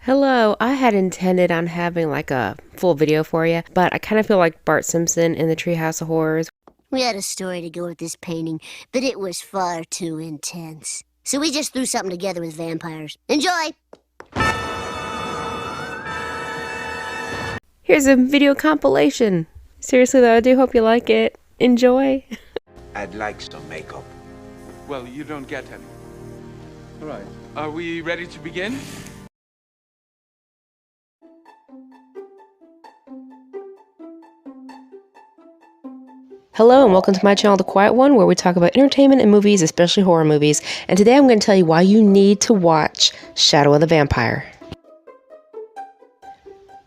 Hello, I had intended on having like a full video for you, but I kind of feel like Bart Simpson in the Treehouse of Horrors. We had a story to go with this painting, but it was far too intense. So we just threw something together with vampires. Enjoy! Here's a video compilation. Seriously though, I do hope you like it. Enjoy. I'd like some makeup. Well, you don't get any. All right. Are we ready to begin? Hello and welcome to my channel, The Quiet One, where we talk about entertainment and movies, especially horror movies. And today I'm going to tell you why you need to watch Shadow of the Vampire.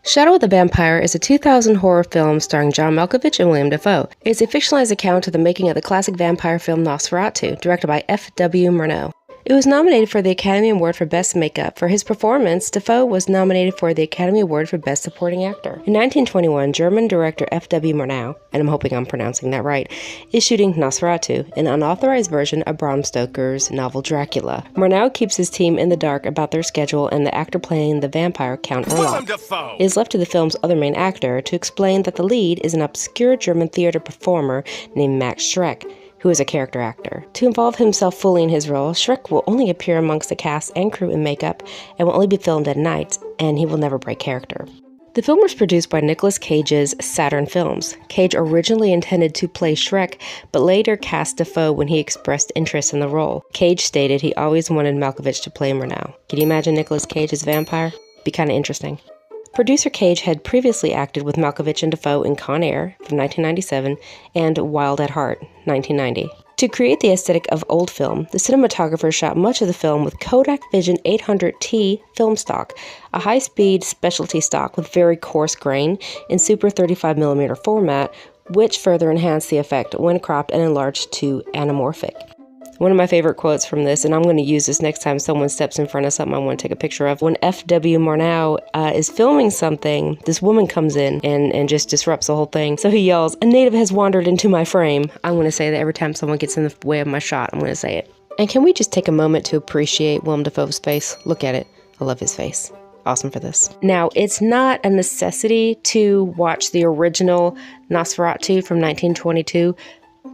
Shadow of the Vampire is a 2000 horror film starring John Malkovich and William Dafoe. It's a fictionalized account of the making of the classic vampire film Nosferatu, directed by F.W. Murnau. It was nominated for the Academy Award for Best Makeup. For his performance, Dafoe was nominated for the Academy Award for Best Supporting Actor. In 1921, German director F.W. Murnau, and I'm hoping I'm pronouncing that right, is shooting Nosferatu, an unauthorized version of Bram Stoker's novel Dracula. Murnau keeps his team in the dark about their schedule, and the actor playing the vampire, Count Orlok, is left to the film's other main actor to explain that the lead is an obscure German theater performer named Max Schreck, who is a character actor. To involve himself fully in his role, Schreck will only appear amongst the cast and crew in makeup and will only be filmed at night, and he will never break character. The film was produced by Nicolas Cage's Saturn Films. Cage originally intended to play Schreck, but later cast Dafoe when he expressed interest in the role. Cage stated he always wanted Malkovich to play Murnau. Can you imagine Nicolas Cage as a vampire? Be kind of interesting. Producer Cage had previously acted with Malkovich and Dafoe in Con Air from 1997 and Wild at Heart, 1990. To create the aesthetic of old film, the cinematographer shot much of the film with Kodak Vision 800T film stock, a high-speed specialty stock with very coarse grain in Super 35mm format, which further enhanced the effect when cropped and enlarged to anamorphic. One of my favorite quotes from this, and I'm going to use this next time someone steps in front of something I want to take a picture of. When F.W. Murnau is filming something, this woman comes in and just disrupts the whole thing. So he yells, "A native has wandered into my frame." I'm going to say that every time someone gets in the way of my shot, I'm going to say it. And can we just take a moment to appreciate Willem Dafoe's face? Look at it. I love his face. Awesome for this. Now, it's not a necessity to watch the original Nosferatu from 1922,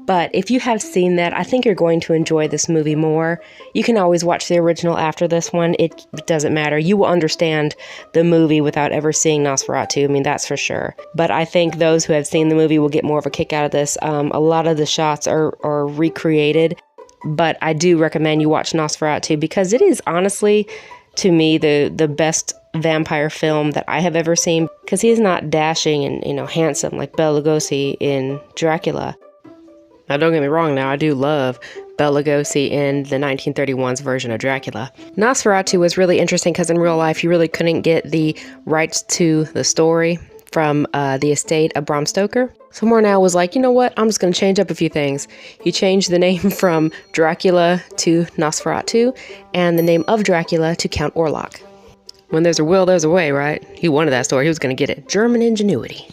but if you have seen that, I think you're going to enjoy this movie more. You can always watch the original after this one. It doesn't matter. You will understand the movie without ever seeing Nosferatu. I mean, that's for sure. But I think those who have seen the movie will get more of a kick out of this. A lot of the shots are recreated, but I do recommend you watch Nosferatu because it is honestly, to me, the best vampire film that I have ever seen, because he is not dashing and handsome like Bela Lugosi in Dracula. Now, don't get me wrong now, I do love Bela Lugosi in the 1931's version of Dracula. Nosferatu was really interesting because in real life, you really couldn't get the rights to the story from the estate of Bram Stoker. So Murnau was like, you know what, I'm just going to change up a few things. He changed the name from Dracula to Nosferatu, and the name of Dracula to Count Orlok. When there's a will, there's a way, right? He wanted that story, he was going to get it. German ingenuity.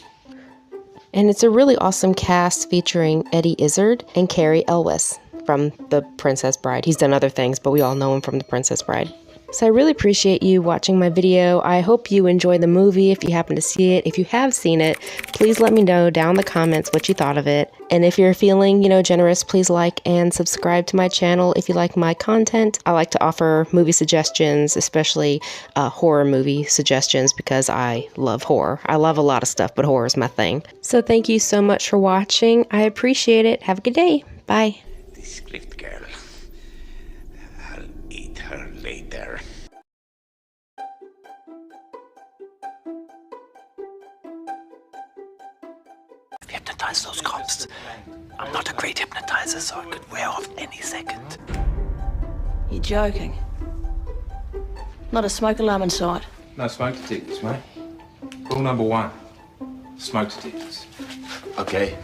And it's a really awesome cast featuring Eddie Izzard and Cary Elwes from The Princess Bride. He's done other things, but we all know him from The Princess Bride. So I really appreciate you watching my video. I hope you enjoy the movie if you happen to see it. If you have seen it, please let me know down in the comments what you thought of it. And if you're feeling, generous, please like and subscribe to my channel if you like my content. I like to offer movie suggestions, especially horror movie suggestions, because I love horror. I love a lot of stuff, but horror is my thing. So thank you so much for watching. I appreciate it. Have a good day. Bye. This clipped girl. I'll eat her later. Hypnotize those cops. I'm not a great hypnotizer, so I could wear off any second. You're joking. Not a smoke alarm in sight. No smoke detectors, mate. Rule number 1. Smoke detectors. Okay.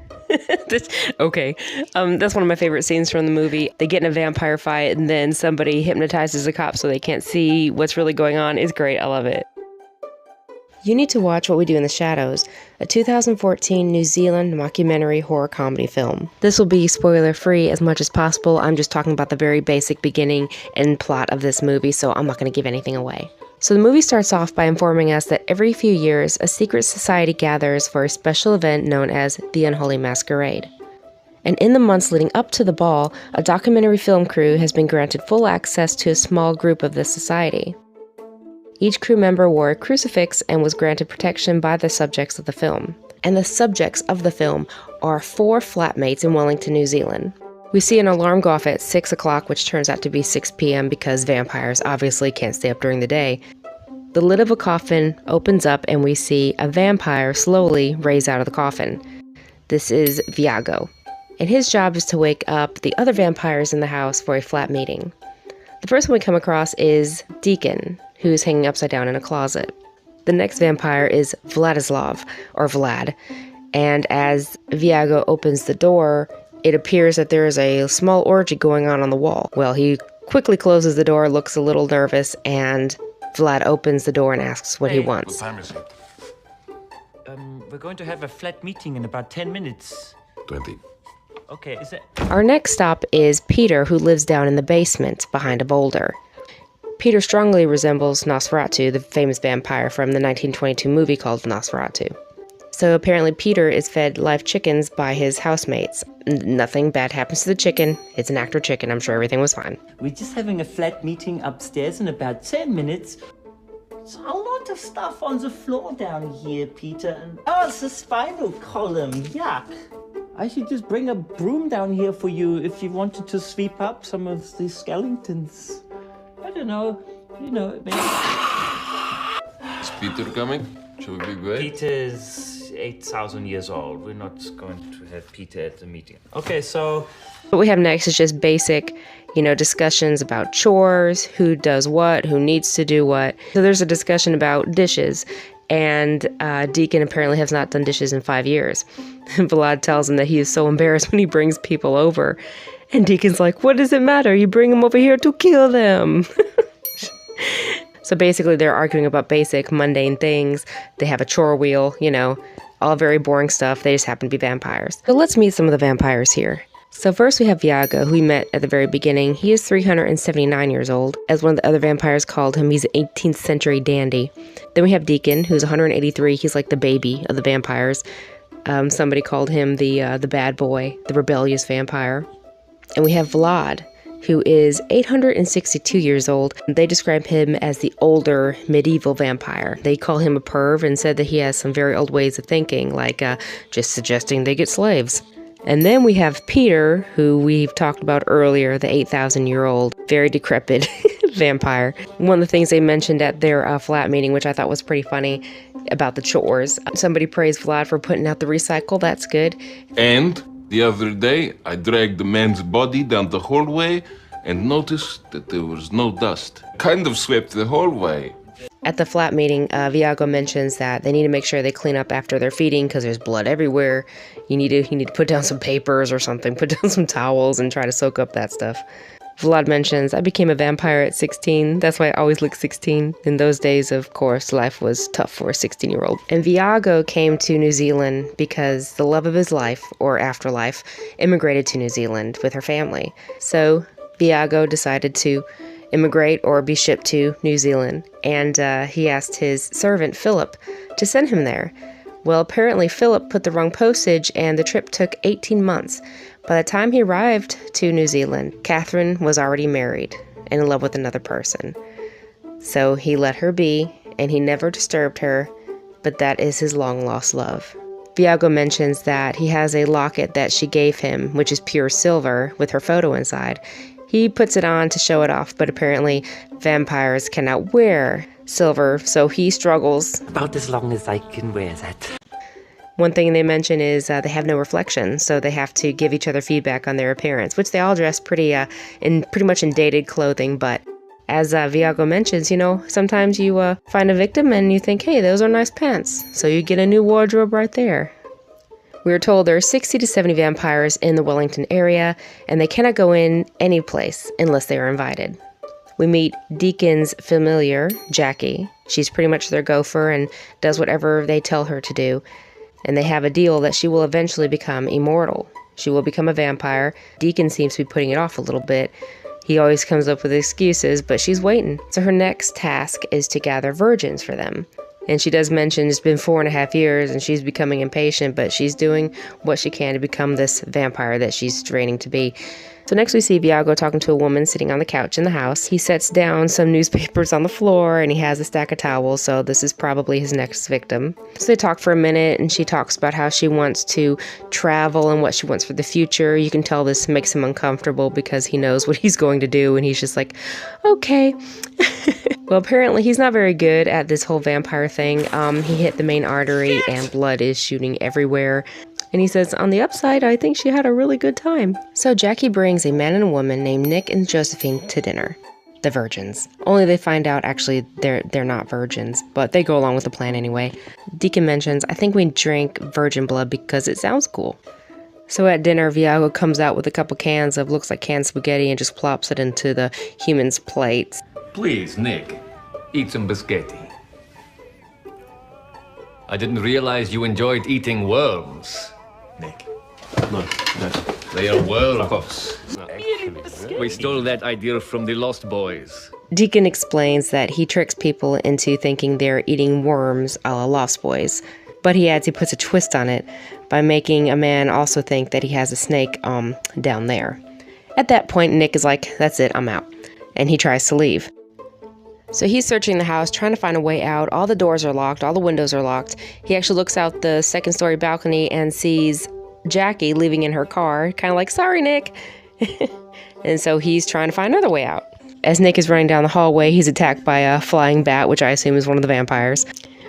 Okay. That's one of my favorite scenes from the movie. They get in a vampire fight and then somebody hypnotizes the cops so they can't see what's really going on. It's great. I love it. You need to watch What We Do in the Shadows, a 2014 New Zealand mockumentary horror comedy film. This will be spoiler-free as much as possible. I'm just talking about the very basic beginning and plot of this movie, so I'm not going to give anything away. So the movie starts off by informing us that every few years, a secret society gathers for a special event known as the Unholy Masquerade. And in the months leading up to the ball, a documentary film crew has been granted full access to a small group of this society. Each crew member wore a crucifix and was granted protection by the subjects of the film. And the subjects of the film are 4 flatmates in Wellington, New Zealand. We see an alarm go off at 6 o'clock, which turns out to be 6 p.m. because vampires obviously can't stay up during the day. The lid of a coffin opens up and we see a vampire slowly raise out of the coffin. This is Viago, and his job is to wake up the other vampires in the house for a flat meeting. The first one we come across is Deacon, who's hanging upside down in a closet. The next vampire is Vladislav, or Vlad, and as Viago opens the door, it appears that there is a small orgy going on the wall. Well, he quickly closes the door, looks a little nervous, and Vlad opens the door and asks what he wants. What time is it? We're going to have a flat meeting in about 10 minutes. 20. Okay, is it? Our next stop is Peter, who lives down in the basement behind a boulder. Peter strongly resembles Nosferatu, the famous vampire from the 1922 movie called Nosferatu. So apparently Peter is fed live chickens by his housemates. Nothing bad happens to the chicken. It's an actor chicken. I'm sure everything was fine. We're just having a flat meeting upstairs in about 10 minutes. There's a lot of stuff on the floor down here, Peter. And it's a spinal column. Yuck. I should just bring a broom down here for you if you wanted to sweep up some of these skeletons. I don't know. Maybe. Is Peter coming? Shall we be wait? Peter's 8,000 years old. We're not going to have Peter at the meeting. Okay, so... What we have next is just basic, discussions about chores, who does what, who needs to do what. So there's a discussion about dishes, and Deacon apparently has not done dishes in 5 years. Vlad tells him that he is so embarrassed when he brings people over. And Deacon's like, what does it matter? You bring them over here to kill them. So basically they're arguing about basic mundane things. They have a chore wheel, all very boring stuff. They just happen to be vampires. So let's meet some of the vampires here. So first we have Viago, who we met at the very beginning. He is 379 years old. As one of the other vampires called him, he's an 18th century dandy. Then we have Deacon, who's 183. He's like the baby of the vampires. Somebody called him the bad boy, the rebellious vampire. And we have Vlad, who is 862 years old. They describe him as the older medieval vampire. They call him a perv and said that he has some very old ways of thinking, like just suggesting they get slaves. And then we have Peter, who we've talked about earlier, the 8,000-year-old, very decrepit vampire. One of the things they mentioned at their flat meeting, which I thought was pretty funny, about the chores. Somebody praised Vlad for putting out the recycle. That's good. And the other day, I dragged the man's body down the hallway and noticed that there was no dust. Kind of swept the hallway. At the flat meeting, Viago mentions that they need to make sure they clean up after their feeding because there's blood everywhere. You need to put down some papers or something, put down some towels and try to soak up that stuff. Vlad mentions, I became a vampire at 16. That's why I always look 16. In those days, of course, life was tough for a 16-year-old. And Viago came to New Zealand because the love of his life, or afterlife, immigrated to New Zealand with her family. So Viago decided to immigrate or be shipped to New Zealand. And he asked his servant, Philip, to send him there. Well, apparently Philip put the wrong postage and the trip took 18 months. By the time he arrived to New Zealand, Catherine was already married and in love with another person. So he let her be, and he never disturbed her, but that is his long-lost love. Viago mentions that he has a locket that she gave him, which is pure silver, with her photo inside. He puts it on to show it off, but apparently vampires cannot wear silver, so he struggles. About as long as I can wear that. One thing they mention is they have no reflection, so they have to give each other feedback on their appearance, which they all dress pretty much in dated clothing. But as Viago mentions, sometimes you find a victim and you think, hey, those are nice pants. So you get a new wardrobe right there. We are told there are 60 to 70 vampires in the Wellington area, and they cannot go in any place unless they are invited. We meet Deacon's familiar, Jackie. She's pretty much their gopher and does whatever they tell her to do. And they have a deal that she will eventually become immortal. She will become a vampire. Deacon seems to be putting it off a little bit. He always comes up with excuses, but she's waiting. So her next task is to gather virgins for them. And she does mention it's been 4.5 years and she's becoming impatient, but she's doing what she can to become this vampire that she's training to be. So next we see Viago talking to a woman sitting on the couch in the house. He sets down some newspapers on the floor and he has a stack of towels, so this is probably his next victim. So they talk for a minute and she talks about how she wants to travel and what she wants for the future. You can tell this makes him uncomfortable because he knows what he's going to do and he's just like, okay. Well, apparently he's not very good at this whole vampire thing. He hit the main artery and blood is shooting everywhere. And he says, on the upside, I think she had a really good time. So Jackie brings a man and a woman named Nick and Josephine to dinner. The virgins. Only they find out actually they're not virgins, but they go along with the plan anyway. Deacon mentions, I think we drink virgin blood because it sounds cool. So at dinner, Viago comes out with a couple cans of looks like canned spaghetti and just plops it into the human's plates. Please, Nick, eat some biscotti. I didn't realize you enjoyed eating worms, Nick. No. They are worms. We stole that idea from the Lost Boys. Deacon explains that he tricks people into thinking they're eating worms a la Lost Boys, but he adds he puts a twist on it by making a man also think that he has a snake down there. At that point, Nick is like, that's it, I'm out. And he tries to leave. So he's searching the house, trying to find a way out. All the doors are locked, all the windows are locked. He actually looks out the second-story balcony and sees Jackie leaving in her car, kind of like, sorry, Nick. And so he's trying to find another way out. As Nick is running down the hallway, he's attacked by a flying bat, which I assume is one of the vampires.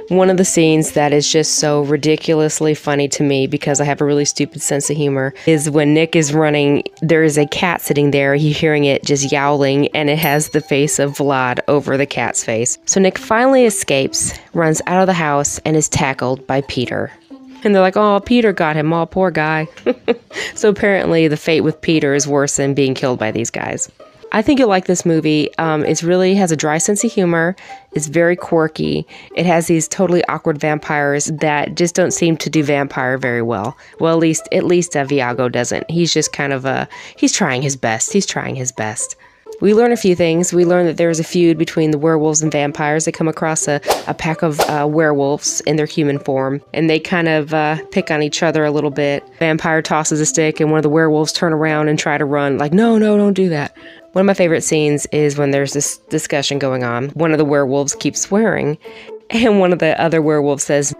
One of the scenes that is just so ridiculously funny to me because I have a really stupid sense of humor is when Nick is running, there is a cat sitting there, you're hearing it just yowling, and it has the face of Vlad over the cat's face. So Nick finally escapes, runs out of the house, and is tackled by Peter. And they're like, oh, Peter got him, oh, poor guy. So apparently the fate with Peter is worse than being killed by these guys. I think you'll like this movie. It really has a dry sense of humor. It's very quirky. It has these totally awkward vampires that just don't seem to do vampire very well. Well, at least Viago doesn't. He's just kind of he's trying his best. We learn a few things. We learn that there's a feud between the werewolves and vampires. They come across a pack of werewolves in their human form, and they kind of pick on each other a little bit. Vampire tosses a stick, and one of the werewolves turn around and try to run, like, no, don't do that. One of my favorite scenes is when there's this discussion going on. One of the werewolves keeps swearing, and one of the other werewolves says,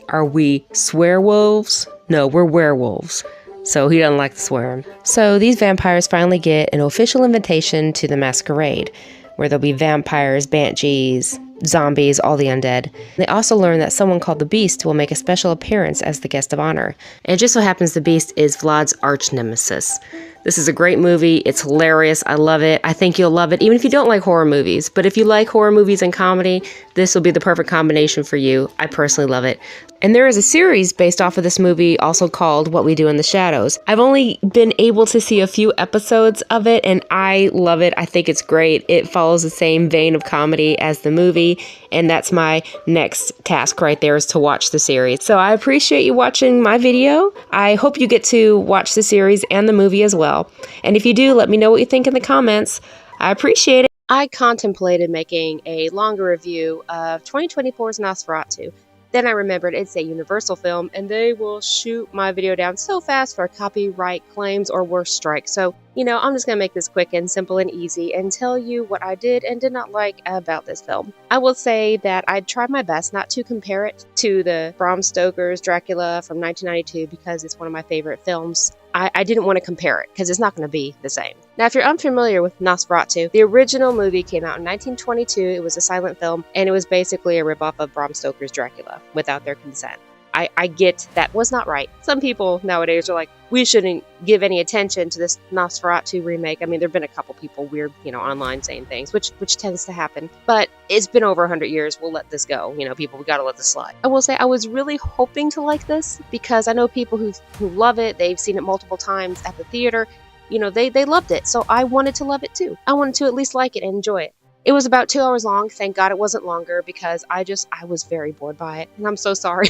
are we swearwolves? No, we're werewolves. So he doesn't like the swearing. So these vampires finally get an official invitation to the masquerade, where there'll be vampires, banshees, zombies, all the undead. They also learn that someone called the Beast will make a special appearance as the guest of honor. And it just so happens the Beast is Vlad's arch nemesis. This is a great movie. It's hilarious. I love it. I think you'll love it, even if you don't like horror movies. But if you like horror movies and comedy, this will be the perfect combination for you. I personally love it. And there is a series based off of this movie also called What We Do in the Shadows. I've only been able to see a few episodes of it, and I love it. I think it's great. It follows the same vein of comedy as the movie, and that's my next task right there, is to watch the series. So I appreciate you watching my video. I hope you get to watch the series and the movie as well. And if you do, let me know what you think in the comments. I appreciate it. I contemplated making a longer review of 2024's Nosferatu. Then I remembered it's a Universal film, and they will shoot my video down so fast for copyright claims or worse strikes. So, I'm just going to make this quick and simple and easy and tell you what I did and did not like about this film. I will say that I tried my best not to compare it to the Bram Stoker's Dracula from 1992 because it's one of my favorite films. I didn't want to compare it because it's not going to be the same. Now, if you're unfamiliar with Nosferatu, the original movie came out in 1922. It was a silent film, and it was basically a ripoff of Bram Stoker's Dracula without their consent. I get that was not right. Some people nowadays are like, we shouldn't give any attention to this Nosferatu remake. I mean, there have been a couple people weird, online saying things, which tends to happen. But it's been over 100 years. We'll let this go. People, we got to let this slide. I will say I was really hoping to like this because I know people who love it. They've seen it multiple times at the theater. They loved it. So I wanted to love it too. I wanted to at least like it and enjoy it. It was about 2 hours long. Thank God it wasn't longer because I was very bored by it. And I'm so sorry.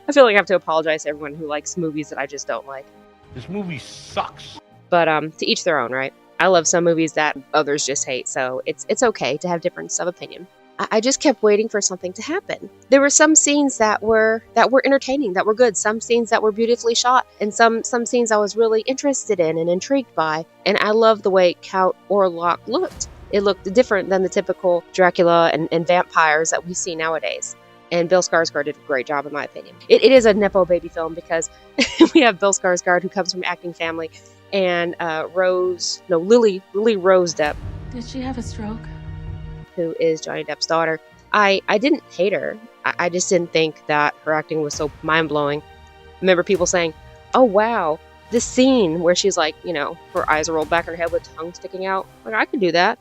I feel like I have to apologize to everyone who likes movies that I just don't like. This movie sucks. But to each their own, right? I love some movies that others just hate, so it's okay to have difference of opinion. I just kept waiting for something to happen. There were some scenes that were entertaining, that were good. Some scenes that were beautifully shot, and some scenes I was really interested in and intrigued by. And I loved the way Count Orlok looked. It looked different than the typical Dracula and vampires that we see nowadays. And Bill Skarsgård did a great job, in my opinion. It is a Nepo baby film because we have Bill Skarsgård, who comes from an acting family, and Lily Rose Depp. Did she have a stroke? Who is Johnny Depp's daughter. I didn't hate her. I just didn't think that her acting was so mind-blowing. I remember people saying, oh wow, this scene where she's like, her eyes are rolled back in her head with tongue sticking out. Like, I can do that.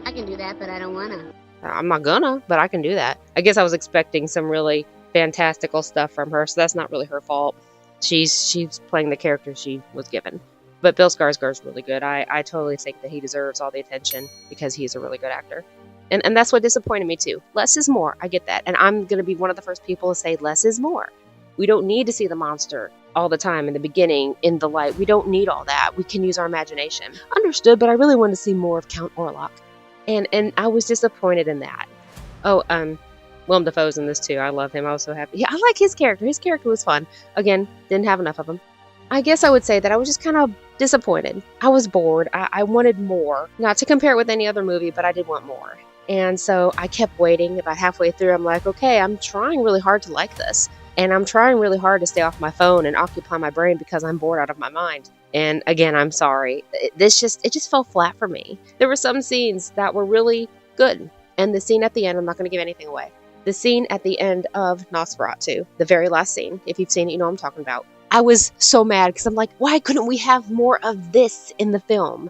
I can do that, but I don't wanna. I'm not gonna, but I can do that. I guess I was expecting some really fantastical stuff from her, so that's not really her fault. She's playing the character she was given. But Bill Skarsgård's really good. I totally think that he deserves all the attention because he's a really good actor. And that's what disappointed me too. Less is more. I get that. And I'm going to be one of the first people to say less is more. We don't need to see the monster all the time in the beginning, in the light. We don't need all that. We can use our imagination. Understood, but I really wanted to see more of Count Orlok. And I was disappointed in that. Oh, Willem Dafoe's in this too. I love him. I was so happy. Yeah, I like his character. His character was fun. Again, didn't have enough of him. I guess I would say that I was just kind of disappointed. I was bored. I wanted more. Not to compare it with any other movie, but I did want more. And so I kept waiting. About halfway through, I'm like, okay, I'm trying really hard to like this. And I'm trying really hard to stay off my phone and occupy my brain because I'm bored out of my mind. And again, I'm sorry. It just fell flat for me. There were some scenes that were really good. And the scene at the end, I'm not going to give anything away. The scene at the end of Nosferatu, the very last scene, if you've seen it, you know what I'm talking about. I was so mad because I'm like, why couldn't we have more of this in the film?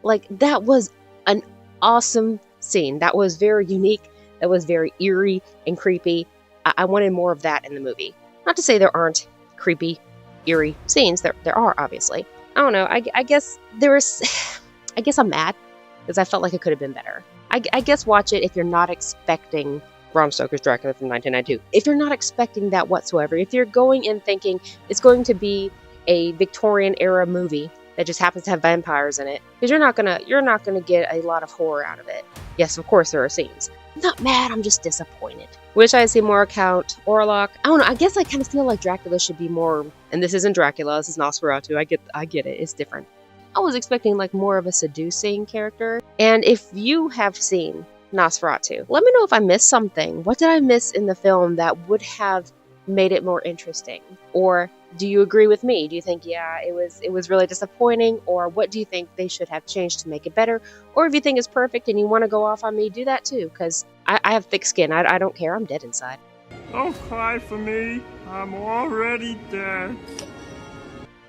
Like, that was an awesome scene. That was very unique. That was very eerie and creepy. I wanted more of that in the movie. Not to say there aren't creepy, eerie scenes. There are, obviously. I don't know. I guess I guess I'm mad because I felt like it could have been better. I guess watch it if you're not expecting Bram Stoker's Dracula from 1992. If you're not expecting that whatsoever, if you're going in thinking it's going to be a Victorian era movie that just happens to have vampires in it, because you're not gonna get a lot of horror out of it. Yes, of course there are scenes. I'm not mad, I'm just disappointed. Wish I'd seen more Count Orlok. I don't know, I guess I kind of feel like Dracula should be more, and this isn't Dracula, this is Nosferatu. I get it, it's different. I was expecting like more of a seducing character. And if you have seen Nosferatu, let me know if I missed something. What did I miss in the film that would have made it more interesting? Or do you agree with me? Do you think, yeah, it was really disappointing? Or what do you think they should have changed to make it better? Or if you think it's perfect and you want to go off on me, do that too, because I have thick skin. I don't care. I'm dead inside. Don't cry for me. I'm already dead.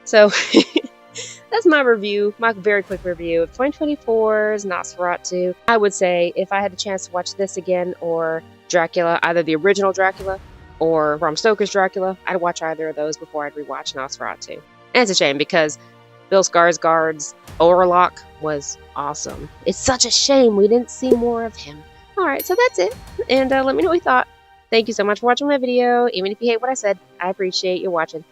So that's my review, my very quick review of 2024's Nosferatu. I would say if I had a chance to watch this again or Dracula, either the original Dracula or Bram Stoker's Dracula, I'd watch either of those before I'd rewatch Nosferatu. And it's a shame because Bill Skarsgård's Orlok was awesome. It's such a shame we didn't see more of him. Alright, so that's it. And let me know what you thought. Thank you so much for watching my video. Even if you hate what I said, I appreciate you watching.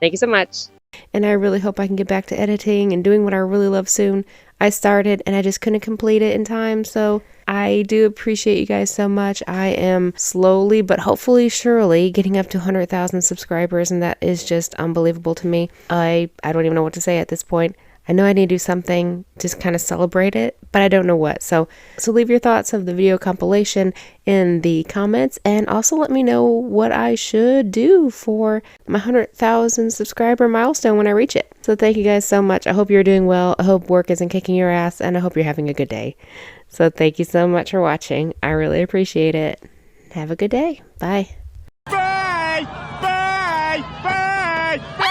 Thank you so much. And I really hope I can get back to editing and doing what I really love soon. I started and I just couldn't complete it in time, so I do appreciate you guys so much. I am slowly but hopefully surely getting up to 100,000 subscribers, and that is just unbelievable to me. I don't even know what to say at this point. I know I need to do something to kind of celebrate it, but I don't know what. So leave your thoughts of the video compilation in the comments, and also let me know what I should do for my 100,000 subscriber milestone when I reach it. So thank you guys so much. I hope you're doing well. I hope work isn't kicking your ass, and I hope you're having a good day. So thank you so much for watching. I really appreciate it. Have a good day. Bye. Bye! Bye! Bye! Bye!